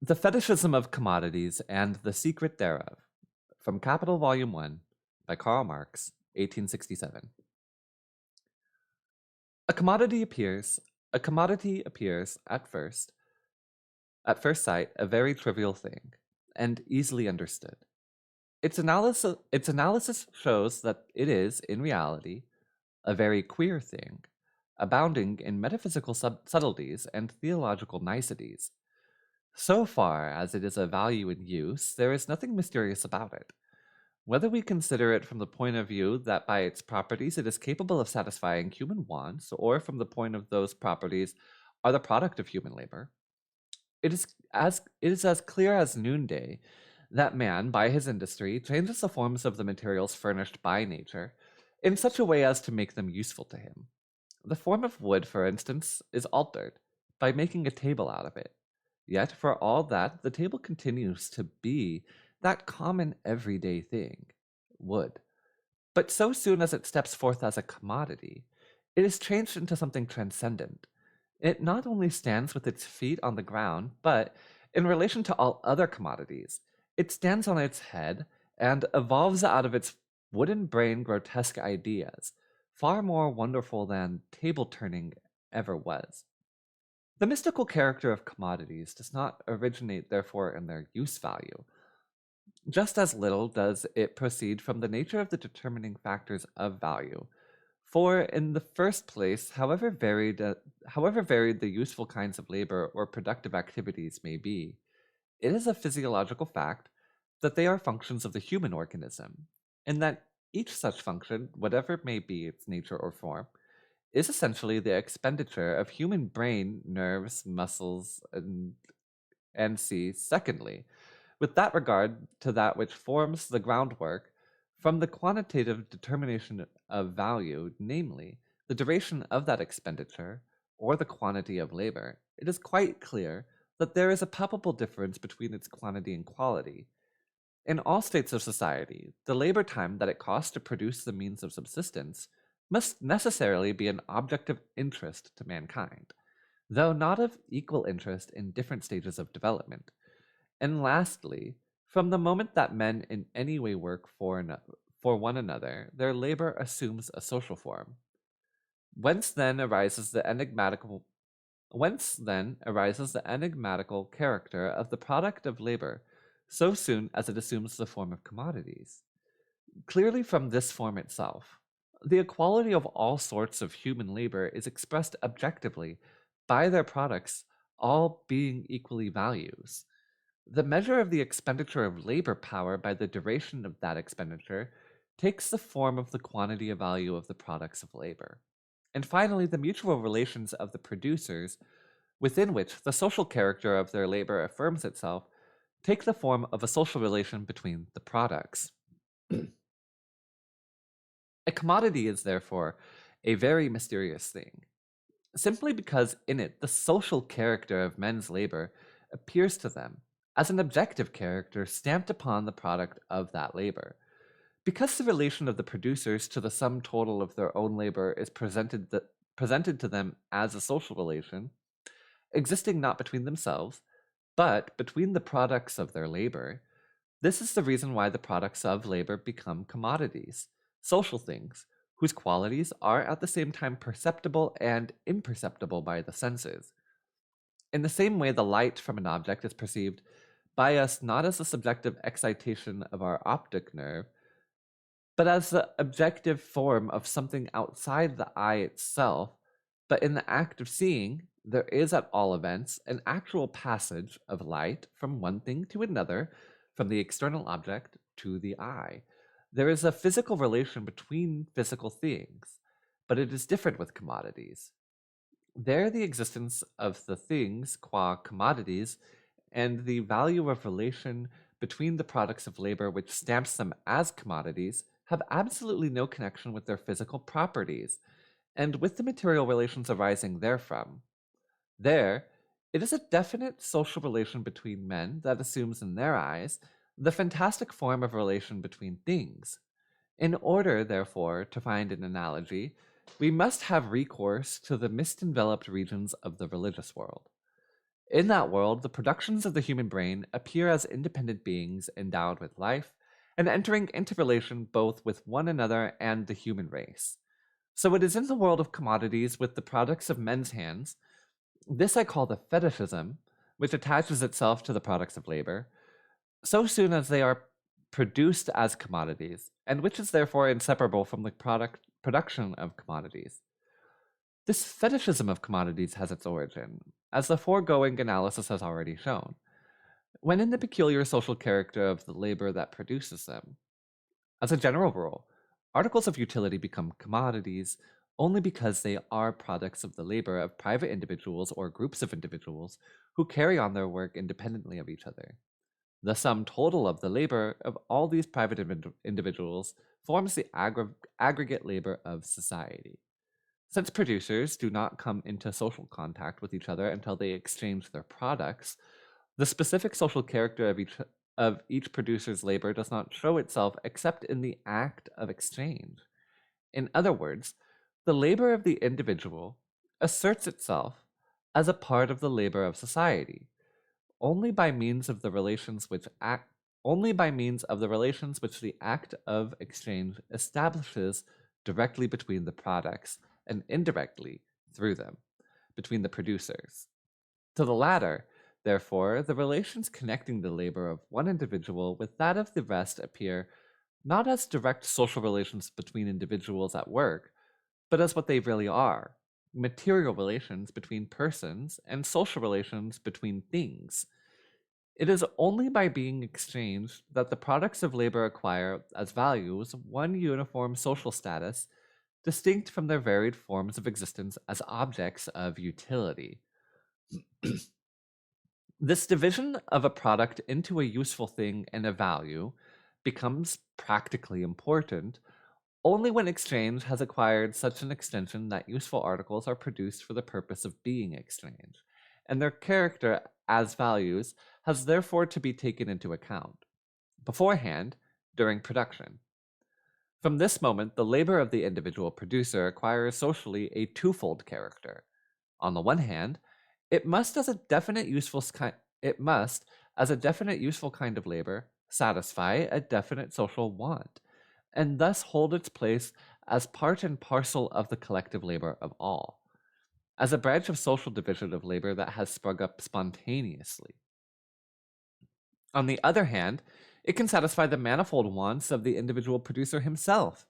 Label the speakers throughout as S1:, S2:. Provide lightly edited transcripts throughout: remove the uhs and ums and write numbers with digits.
S1: The Fetishism of Commodities and the Secret Thereof, from Capital Volume 1, by Karl Marx, 1867. A commodity appears at first sight, a very trivial thing, and easily understood. Its analysis shows that it is, in reality, a very queer thing, abounding in metaphysical subtleties and theological niceties. So far as it is of value in use, there is nothing mysterious about it. Whether we consider it from the point of view that by its properties it is capable of satisfying human wants, or from the point of those properties are the product of human labor, it is as clear as noonday that man, by his industry, changes the forms of the materials furnished by nature in such a way as to make them useful to him. The form of wood, for instance, is altered by making a table out of it. Yet, for all that, the table continues to be that common everyday thing, wood. But so soon as it steps forth as a commodity, it is changed into something transcendent. It not only stands with its feet on the ground, but, in relation to all other commodities, it stands on its head and evolves out of its wooden brain grotesque ideas, far more wonderful than table turning ever was. The mystical character of commodities does not originate, therefore, in their use value. Just as little does it proceed from the nature of the determining factors of value. For, in the first place, however varied the useful kinds of labor or productive activities may be, it is a physiological fact that they are functions of the human organism, and that each such function, whatever may be its nature or form, is essentially the expenditure of human brain, nerves, muscles, and secondly, with that regard to that which forms the groundwork from the quantitative determination of value, namely, the duration of that expenditure, or the quantity of labor, it is quite clear that there is a palpable difference between its quantity and quality. In all states of society, the labor time that it costs to produce the means of subsistence must necessarily be an object of interest to mankind, though not of equal interest in different stages of development. And lastly, from the moment that men in any way work for one another, their labor assumes a social form. Whence then arises the enigmatical character of the product of labor so soon as it assumes the form of commodities. Clearly from this form itself, the equality of all sorts of human labor is expressed objectively by their products all being equally values. The measure of the expenditure of labor power by the duration of that expenditure takes the form of the quantity of value of the products of labor. And finally, the mutual relations of the producers, within which the social character of their labor affirms itself, take the form of a social relation between the products. A commodity is therefore a very mysterious thing, simply because in it the social character of men's labor appears to them as an objective character stamped upon the product of that labor. Because the relation of the producers to the sum total of their own labor is presented to them as a social relation, existing not between themselves, but between the products of their labor, this is the reason why the products of labor become commodities, social things, whose qualities are at the same time perceptible and imperceptible by the senses. In the same way, the light from an object is perceived by us not as the subjective excitation of our optic nerve, but as the objective form of something outside the eye itself. But in the act of seeing, there is at all events an actual passage of light from one thing to another, from the external object to the eye. There is a physical relation between physical things, but it is different with commodities. There, the existence of the things qua commodities and the value of relation between the products of labor which stamps them as commodities have absolutely no connection with their physical properties and with the material relations arising therefrom. There, it is a definite social relation between men that assumes in their eyes the fantastic form of relation between things. In order, therefore, to find an analogy, we must have recourse to the mist enveloped regions of the religious world. In that world, the productions of the human brain appear as independent beings endowed with life and entering into relation both with one another and the human race. So it is in the world of commodities with the products of men's hands. This I call the fetishism, which attaches itself to the products of labor, so soon as they are produced as commodities, and which is therefore inseparable from the production of commodities. This fetishism of commodities has its origin, as the foregoing analysis has already shown, when in the peculiar social character of the labor that produces them. As a general rule, articles of utility become commodities only because they are products of the labor of private individuals or groups of individuals who carry on their work independently of each other. The sum total of the labor of all these private individuals forms the aggregate labor of society. Since producers do not come into social contact with each other until they exchange their products, the specific social character of each producer's labor does not show itself except in the act of exchange. In other words, the labor of the individual asserts itself as a part of the labor of society only by means of the relations which the act of exchange establishes directly between the products and indirectly through them between the producers. To the latter, therefore, the relations connecting the labor of one individual with that of the rest appear not as direct social relations between individuals at work, but as what they really are: material relations between persons and social relations between things. It is only by being exchanged that the products of labor acquire as values one uniform social status, distinct from their varied forms of existence as objects of utility. This division of a product into a useful thing and a value becomes practically important only when exchange has acquired such an extension that useful articles are produced for the purpose of being exchanged, and their character as values has therefore to be taken into account beforehand during production. From this moment, the labor of the individual producer acquires socially a twofold character. On the one hand, it must, as a definite useful kind of labor, satisfy a definite social want, and thus hold its place as part and parcel of the collective labor of all, as a branch of social division of labor that has sprung up spontaneously. On the other hand, it can satisfy the manifold wants of the individual producer himself,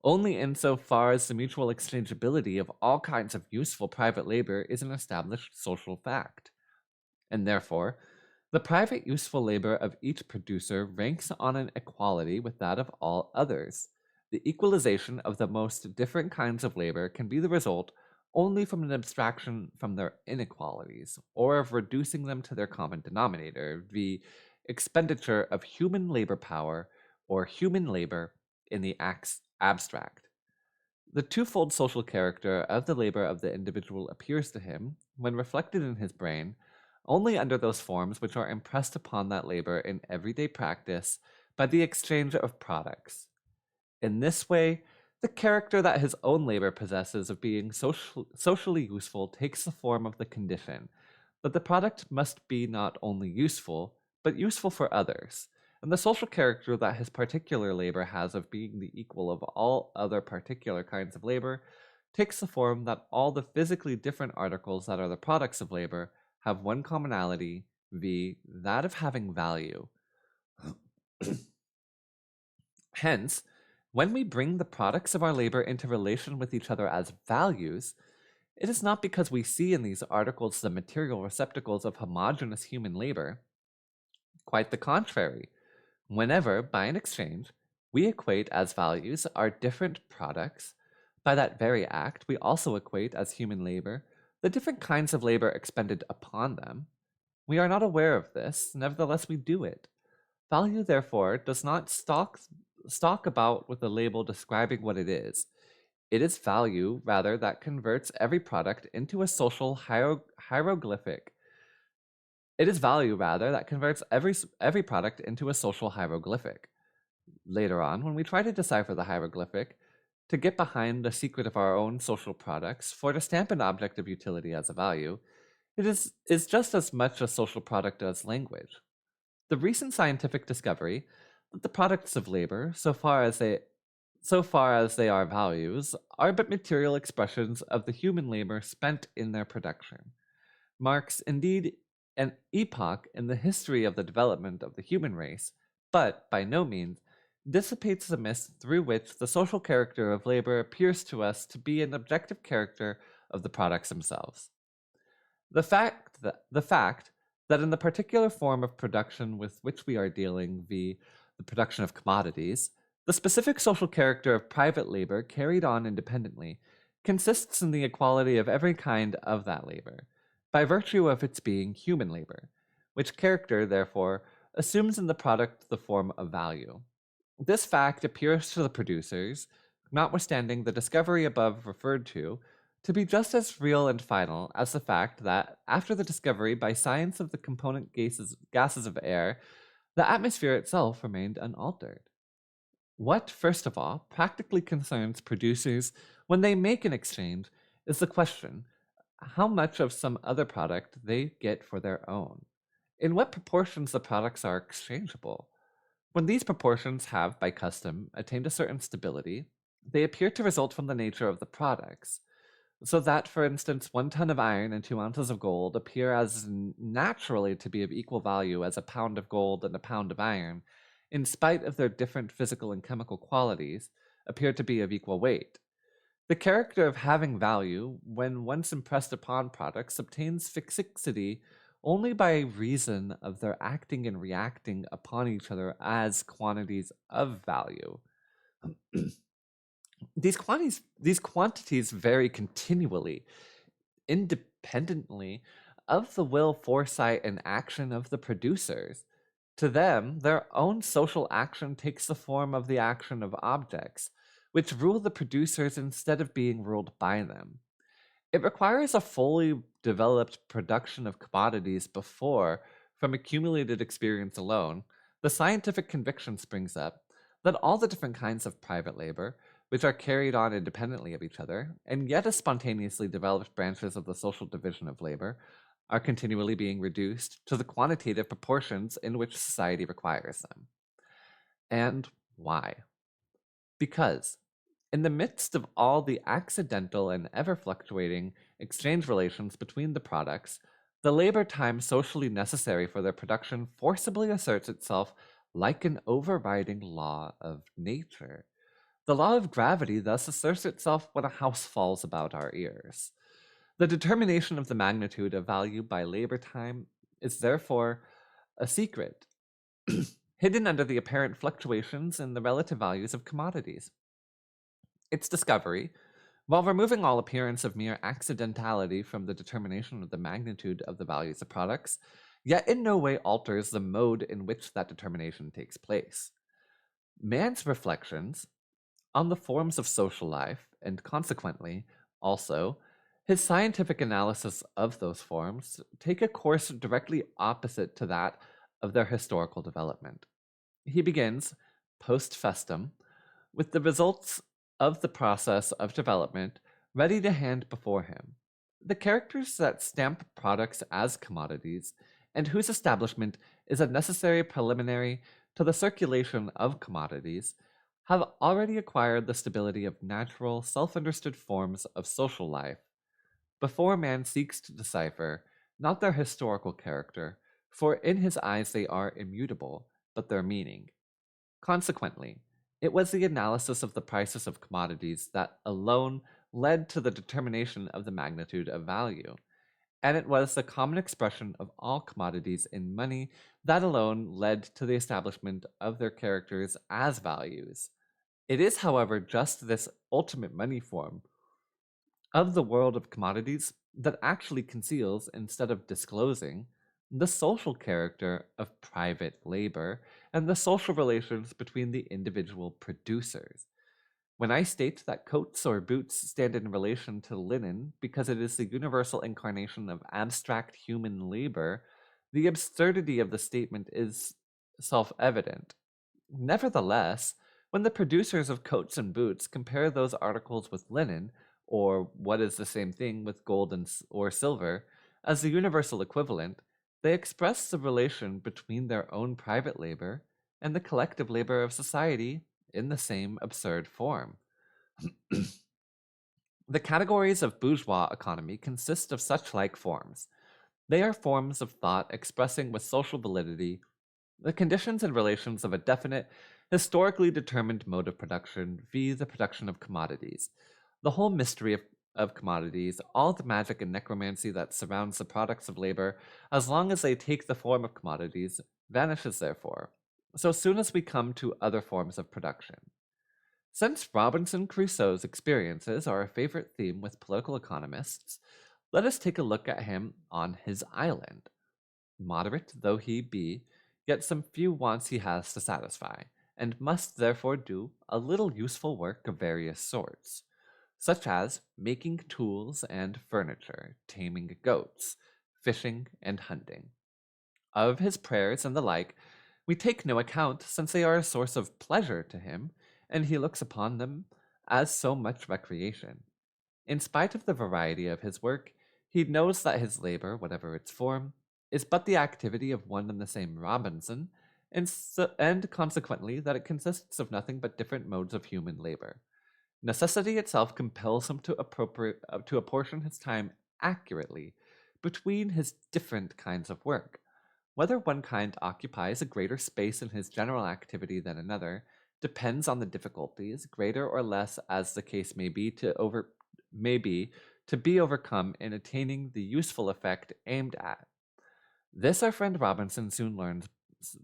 S1: only insofar as the mutual exchangeability of all kinds of useful private labor is an established social fact. And therefore, the private useful labor of each producer ranks on an equality with that of all others. The equalization of the most different kinds of labor can be the result only from an abstraction from their inequalities, or of reducing them to their common denominator, the expenditure of human labor power or human labor in the abstract. The twofold social character of the labor of the individual appears to him, when reflected in his brain, only under those forms which are impressed upon that labor in everyday practice by the exchange of products. In this way, the character that his own labor possesses of being socially useful takes the form of the condition that the product must be not only useful, but useful for others, and the social character that his particular labor has of being the equal of all other particular kinds of labor takes the form that all the physically different articles that are the products of labor have one commonality, viz., that of having value. Hence, when we bring the products of our labor into relation with each other as values, it is not because we see in these articles the material receptacles of homogeneous human labor. Quite the contrary. Whenever, by an exchange, we equate as values our different products, by that very act we also equate as human labor the different kinds of labor expended upon them. We are not aware of this, nevertheless we do it. Value, therefore, does not stalk about with a label describing what it is. It is value, rather, that converts every product into a social hieroglyphic. It is value, rather, that converts every product into a social hieroglyphic. Later on, when we try to decipher the hieroglyphic, to get behind the secret of our own social products, for to stamp an object of utility as a value, is just as much a social product as language. The recent scientific discovery that the products of labor, so far as they are values, are but material expressions of the human labor spent in their production, marks indeed an epoch in the history of the development of the human race, but by no means dissipates the mist through which the social character of labor appears to us to be an objective character of the products themselves. The fact that in the particular form of production with which we are dealing, the production of commodities, the specific social character of private labor carried on independently consists in the equality of every kind of that labor, by virtue of its being human labor, which character, therefore, assumes in the product the form of value. This fact appears to the producers, notwithstanding the discovery above referred to be just as real and final as the fact that, after the discovery by science of the component gases of air, the atmosphere itself remained unaltered. What, first of all, practically concerns producers when they make an exchange is the question how much of some other product they get for their own, in what proportions the products are exchangeable. When these proportions have, by custom, attained a certain stability, they appear to result from the nature of the products, so that, for instance, 1 ton of iron and 2 ounces of gold appear as naturally to be of equal value as a pound of gold and a pound of iron, in spite of their different physical and chemical qualities, appear to be of equal weight. The character of having value, when once impressed upon products, obtains fixity only by reason of their acting and reacting upon each other as quantities of value. These quantities vary continually, independently of the will, foresight, and action of the producers. To them, their own social action takes the form of the action of objects, which rule the producers instead of being ruled by them. It requires a fully developed production of commodities before, from accumulated experience alone, the scientific conviction springs up that all the different kinds of private labor, which are carried on independently of each other, and yet as spontaneously developed branches of the social division of labor, are continually being reduced to the quantitative proportions in which society requires them. And why? Because, in the midst of all the accidental and ever fluctuating exchange relations between the products, the labor time socially necessary for their production forcibly asserts itself like an overriding law of nature. The law of gravity thus asserts itself when a house falls about our ears. The determination of the magnitude of value by labor time is therefore a secret, hidden under the apparent fluctuations in the relative values of commodities. Its discovery, while removing all appearance of mere accidentality from the determination of the magnitude of the values of products, yet in no way alters the mode in which that determination takes place. Man's reflections on the forms of social life, and consequently, also, his scientific analysis of those forms, take a course directly opposite to that of their historical development. He begins, post festum, with the results of the process of development ready to hand before him. The characters that stamp products as commodities, and whose establishment is a necessary preliminary to the circulation of commodities, have already acquired the stability of natural, self-understood forms of social life, before man seeks to decipher, not their historical character, for in his eyes they are immutable, but their meaning. Consequently, it was the analysis of the prices of commodities that alone led to the determination of the magnitude of value, and it was the common expression of all commodities in money that alone led to the establishment of their characters as values. It is, however, just this ultimate money form of the world of commodities that actually conceals, instead of disclosing, the social character of private labor and the social relations between the individual producers. When I state that coats or boots stand in relation to linen because it is the universal incarnation of abstract human labor, the absurdity of the statement is self evident. Nevertheless, when the producers of coats and boots compare those articles with linen, or what is the same thing with gold or silver, As the universal equivalent, they express the relation between their own private labor and the collective labor of society in the same absurd form. The categories of bourgeois economy consist of such like forms. They are forms of thought expressing with social validity the conditions and relations of a definite, historically determined mode of production via the production of commodities. The whole mystery of commodities, all the magic and necromancy that surrounds the products of labor, as long as they take the form of commodities, vanishes therefore, so soon as we come to other forms of production. Since Robinson Crusoe's experiences are a favorite theme with political economists, let us take a look at him on his island. Moderate though he be, yet some few wants he has to satisfy, and must therefore do a little useful work of various sorts, such as making tools and furniture, taming goats, fishing and hunting. Of his prayers and the like, we take no account, since they are a source of pleasure to him, and he looks upon them as so much recreation. In spite of the variety of his work, he knows that his labor, whatever its form, is but the activity of one and the same Robinson, and consequently that it consists of nothing but different modes of human labor. Necessity itself compels him to apportion his time accurately between his different kinds of work. Whether one kind occupies a greater space in his general activity than another depends on the difficulties, greater or less as the case may be to be overcome in attaining the useful effect aimed at. This our friend Robinson soon learns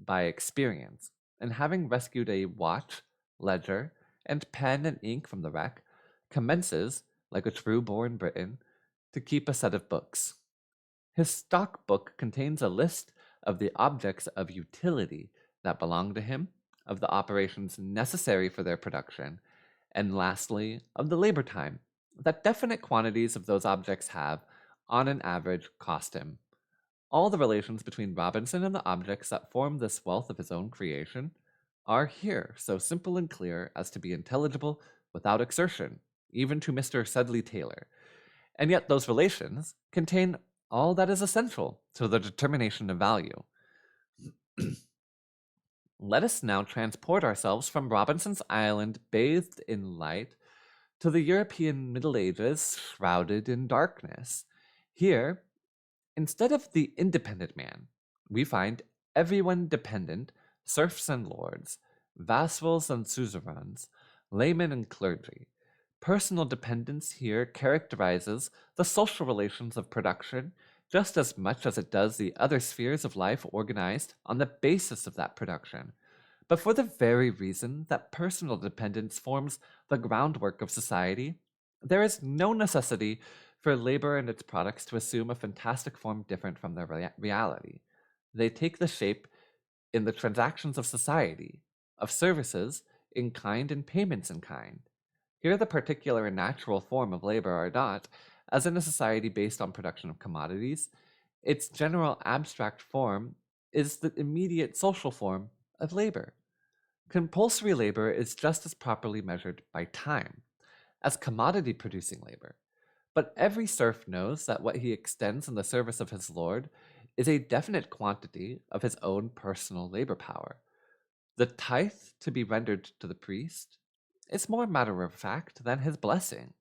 S1: by experience, and having rescued a watch, ledger, and pen and ink from the wreck, commences, like a true born Briton, to keep a set of books. His stock book contains a list of the objects of utility that belong to him, of the operations necessary for their production, and lastly, of the labor time that definite quantities of those objects have, on an average, cost him. All the relations between Robinson and the objects that form this wealth of his own creation are here so simple and clear as to be intelligible without exertion, even to Mr. Sedley Taylor. And yet those relations contain all that is essential to the determination of value. Let us now transport ourselves from Robinson's Island bathed in light to the European Middle Ages shrouded in darkness. Here, instead of the independent man, we find everyone dependent, serfs and lords, vassals and suzerains, laymen and clergy. Personal dependence here characterizes the social relations of production just as much as it does the other spheres of life organized on the basis of that production. But for the very reason that personal dependence forms the groundwork of society, there is no necessity for labor and its products to assume a fantastic form different from their reality. They take the shape in the transactions of society, of services in kind and payments in kind. Here the particular and natural form of labor are not, as in a society based on production of commodities, its general abstract form is the immediate social form of labor. Compulsory labor is just as properly measured by time as commodity producing labor. But every serf knows that what he extends in the service of his lord is a definite quantity of his own personal labor power. The tithe to be rendered to the priest is more matter of fact than his blessing.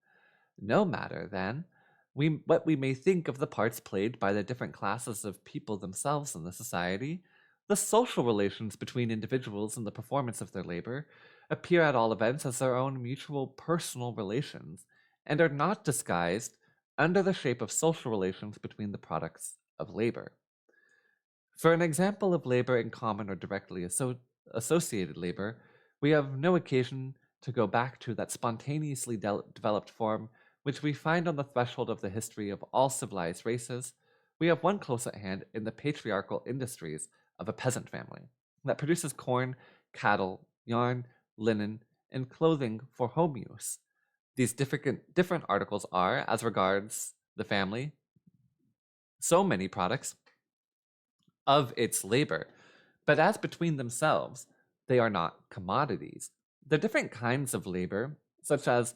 S1: No matter, then, what we may think of the parts played by the different classes of people themselves in the society, the social relations between individuals in the performance of their labor appear at all events as their own mutual personal relations, and are not disguised under the shape of social relations between the products of labor. For an example of labor in common or directly associated labor, we have no occasion to go back to that spontaneously developed form which we find on the threshold of the history of all civilized races. We have one close at hand in the patriarchal industries of a peasant family that produces corn, cattle, yarn, linen, and clothing for home use. These different articles are, as regards the family, so many products of its labor, but as between themselves, they are not commodities. The different kinds of labor, such as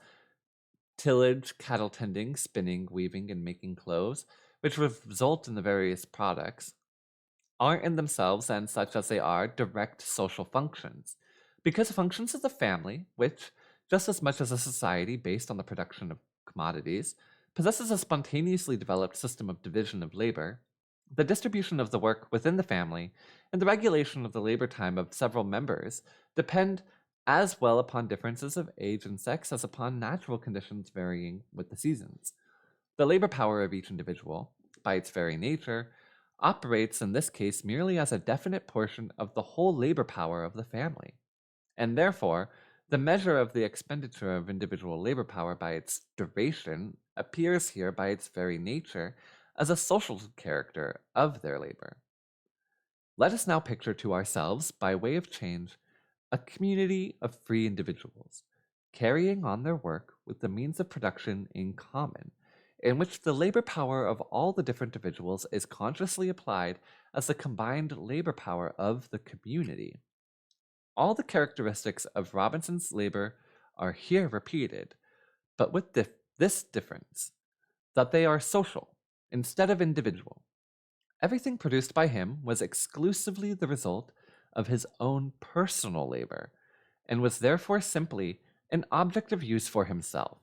S1: tillage, cattle tending, spinning, weaving, and making clothes, which result in the various products, are in themselves, and such as they are, direct social functions, because functions of the family, which, just as much as a society based on the production of commodities, possesses a spontaneously developed system of division of labor, the distribution of the work within the family, and the regulation of the labor time of several members depend as well upon differences of age and sex as upon natural conditions varying with the seasons. The labor power of each individual, by its very nature, operates in this case merely as a definite portion of the whole labor power of the family, and therefore the measure of the expenditure of individual labor power by its duration appears here by its very nature as a social character of their labor. Let us now picture to ourselves, by way of change, a community of free individuals, carrying on their work with the means of production in common, in which the labor power of all the different individuals is consciously applied as the combined labor power of the community. All the characteristics of Robinson's labor are here repeated, but with this difference, that they are social instead of individual. Everything produced by him was exclusively the result of his own personal labor, and was therefore simply an object of use for himself.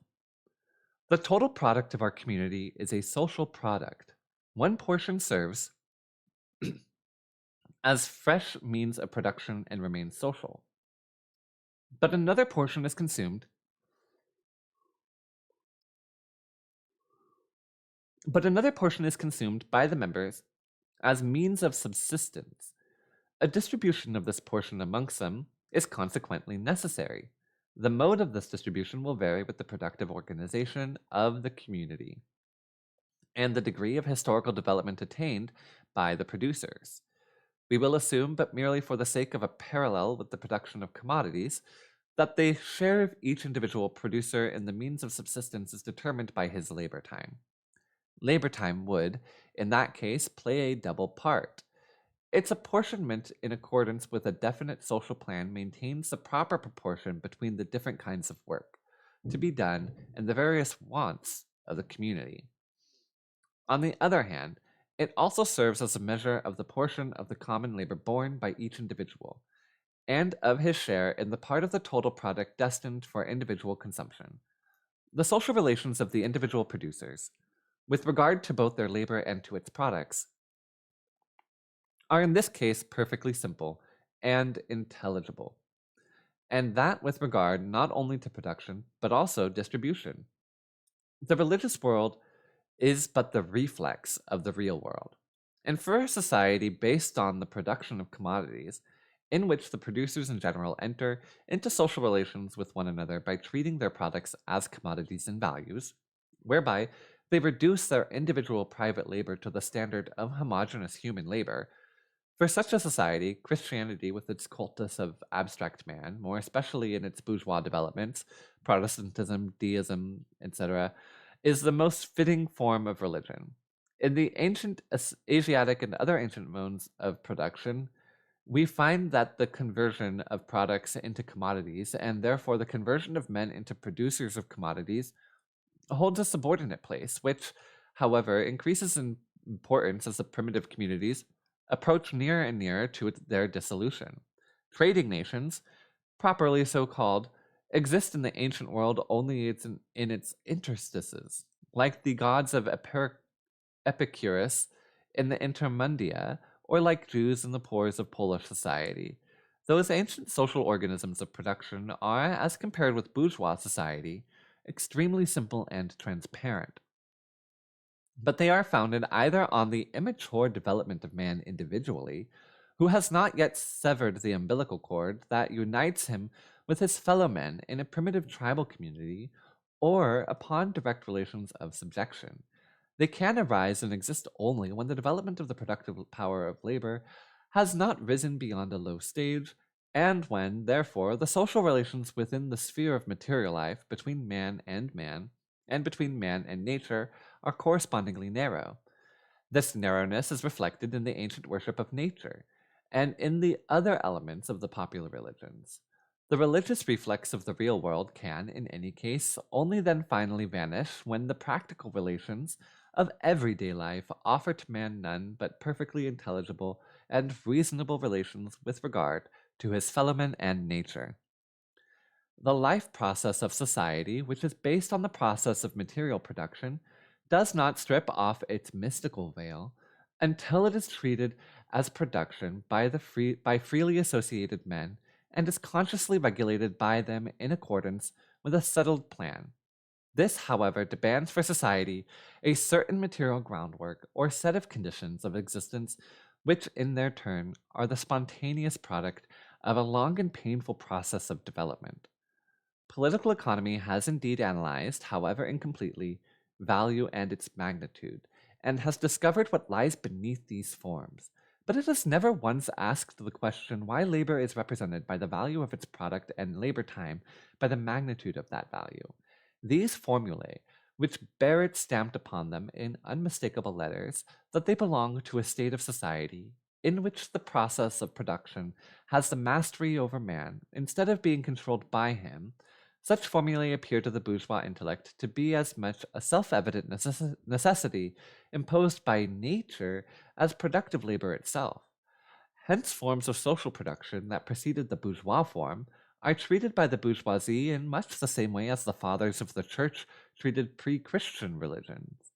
S1: The total product of our community is a social product. One portion serves as fresh means of production and remains social, but another portion is consumed by the members as means of subsistence. A distribution of this portion amongst them is consequently necessary. The mode of this distribution will vary with the productive organization of the community and the degree of historical development attained by the producers. We will assume, but merely for the sake of a parallel with the production of commodities, that the share of each individual producer in the means of subsistence is determined by his labor time. Labor time would, in that case, play a double part. Its apportionment in accordance with a definite social plan maintains the proper proportion between the different kinds of work to be done and the various wants of the community. On the other hand, it also serves as a measure of the portion of the common labor borne by each individual, and of his share in the part of the total product destined for individual consumption. The social relations of the individual producers, with regard to both their labor and to its products, are in this case perfectly simple and intelligible, and that with regard not only to production, but also distribution. The religious world is but the reflex of the real world, and for a society based on the production of commodities, in which the producers in general enter into social relations with one another by treating their products as commodities and values, whereby they reduce their individual private labor to the standard of homogeneous human labor. For such a society, Christianity, with its cultus of abstract man, more especially in its bourgeois developments, Protestantism, deism, etc., is the most fitting form of religion. In the ancient Asiatic and other ancient modes of production, we find that the conversion of products into commodities, and therefore the conversion of men into producers of commodities, holds a subordinate place, which, however, increases in importance as the primitive communities approach nearer and nearer to their dissolution. Trading nations, properly so called, exist in the ancient world only in its interstices, like the gods of Epicurus in the Intermundia, or like Jews in the pores of Polish society. Those ancient social organisms of production are, as compared with bourgeois society, extremely simple and transparent. But they are founded either on the immature development of man individually, who has not yet severed the umbilical cord that unites him with his fellow men in a primitive tribal community, or upon direct relations of subjection. They can arise and exist only when the development of the productive power of labor has not risen beyond a low stage, and when, therefore, the social relations within the sphere of material life between man, and between man and nature, are correspondingly narrow. This narrowness is reflected in the ancient worship of nature, and in the other elements of the popular religions. The religious reflex of the real world can, in any case, only then finally vanish when the practical relations of everyday life offer to man none but perfectly intelligible and reasonable relations with regard to his fellowmen and nature. The life process of society, which is based on the process of material production, does not strip off its mystical veil until it is treated as production by freely associated men and is consciously regulated by them in accordance with a settled plan. This, however, demands for society a certain material groundwork or set of conditions of existence, which in their turn are the spontaneous product of a long and painful process of development. Political economy has indeed analyzed, however incompletely, value and its magnitude, and has discovered what lies beneath these forms. But it has never once asked the question why labor is represented by the value of its product and labor time by the magnitude of that value. These formulae, which bear it stamped upon them in unmistakable letters that they belong to a state of society in which the process of production has the mastery over man instead of being controlled by him, such formulae appear to the bourgeois intellect to be as much a self-evident necessity imposed by nature as productive labor itself. Hence, forms of social production that preceded the bourgeois form are treated by the bourgeoisie in much the same way as the fathers of the church treated pre-Christian religions.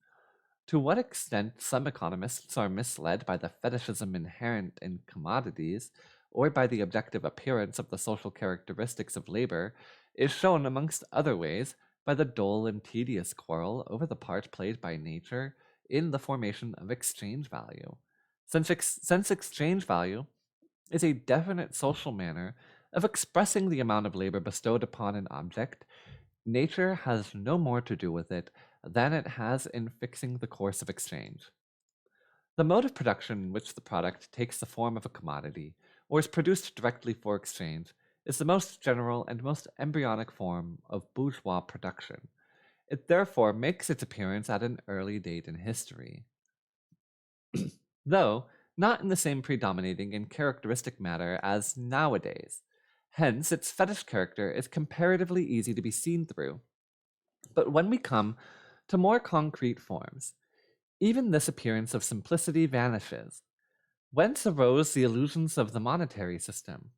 S1: To what extent some economists are misled by the fetishism inherent in commodities, or by the objective appearance of the social characteristics of labor, is shown, amongst other ways, by the dull and tedious quarrel over the part played by nature in the formation of exchange value. Since exchange value is a definite social manner of expressing the amount of labor bestowed upon an object, nature has no more to do with it than it has in fixing the course of exchange. The mode of production in which the product takes the form of a commodity, or is produced directly for exchange, is the most general and most embryonic form of bourgeois production. It therefore makes its appearance at an early date in history. Though not in the same predominating and characteristic manner as nowadays. Hence, its fetish character is comparatively easy to be seen through. But when we come to more concrete forms, even this appearance of simplicity vanishes. Whence arose the illusions of the monetary system?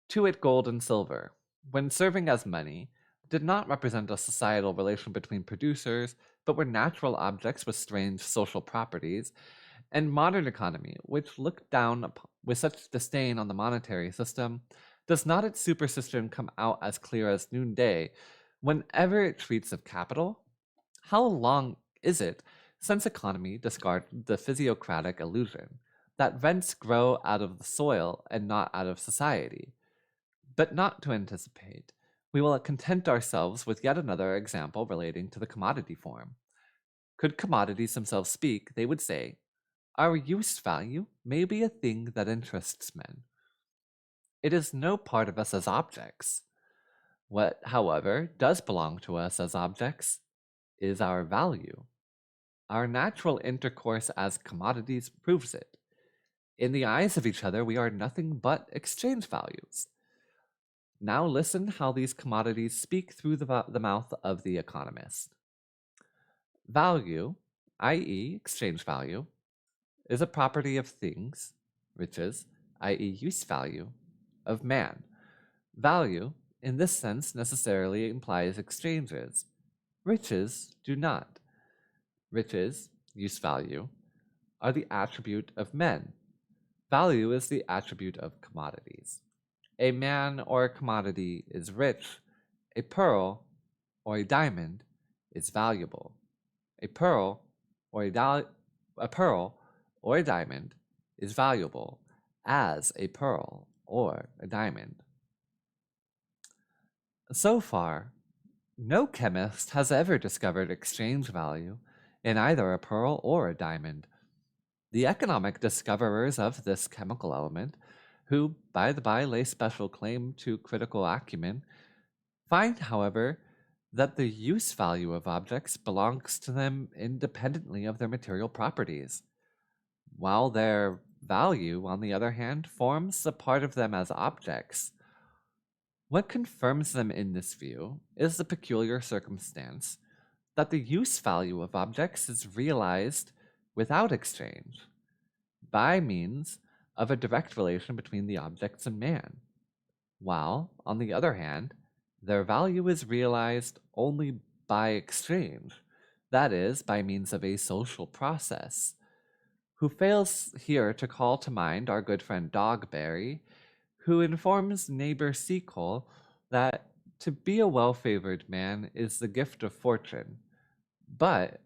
S1: To it, gold and silver, when serving as money, did not represent a societal relation between producers, but were natural objects with strange social properties, and modern economy, which looked down with such disdain on the monetary system, does not its superstition come out as clear as noonday whenever it treats of capital? How long is it since economy discarded the physiocratic illusion that rents grow out of the soil and not out of society? But not to anticipate, we will content ourselves with yet another example relating to the commodity form. Could commodities themselves speak, they would say, our use value may be a thing that interests men. It is no part of us as objects. What, however, does belong to us as objects is our value. Our natural intercourse as commodities proves it. In the eyes of each other, we are nothing but exchange values. Now listen how these commodities speak through the mouth of the economist. Value, i.e., exchange value, is a property of things, riches, i.e., use value, of man. Value, in this sense, necessarily implies exchanges. Riches do not. Riches, use value, are the attribute of men. Value is the attribute of commodities. A man or a commodity is rich. A pearl or a diamond is valuable. A pearl or a pearl or a diamond is valuable as a pearl or a diamond. So far, no chemist has ever discovered exchange value in either a pearl or a diamond. The economic discoverers of this chemical element, who, by the by, lay special claim to critical acumen, find, however, that the use value of objects belongs to them independently of their material properties, while their value, on the other hand, forms a part of them as objects. What confirms them in this view is the peculiar circumstance that the use value of objects is realized without exchange, by means of a direct relation between the objects and man, while, on the other hand, their value is realized only by exchange, that is, by means of a social process. Who fails here to call to mind our good friend Dogberry, who informs neighbor Seacole that to be a well-favored man is the gift of fortune, but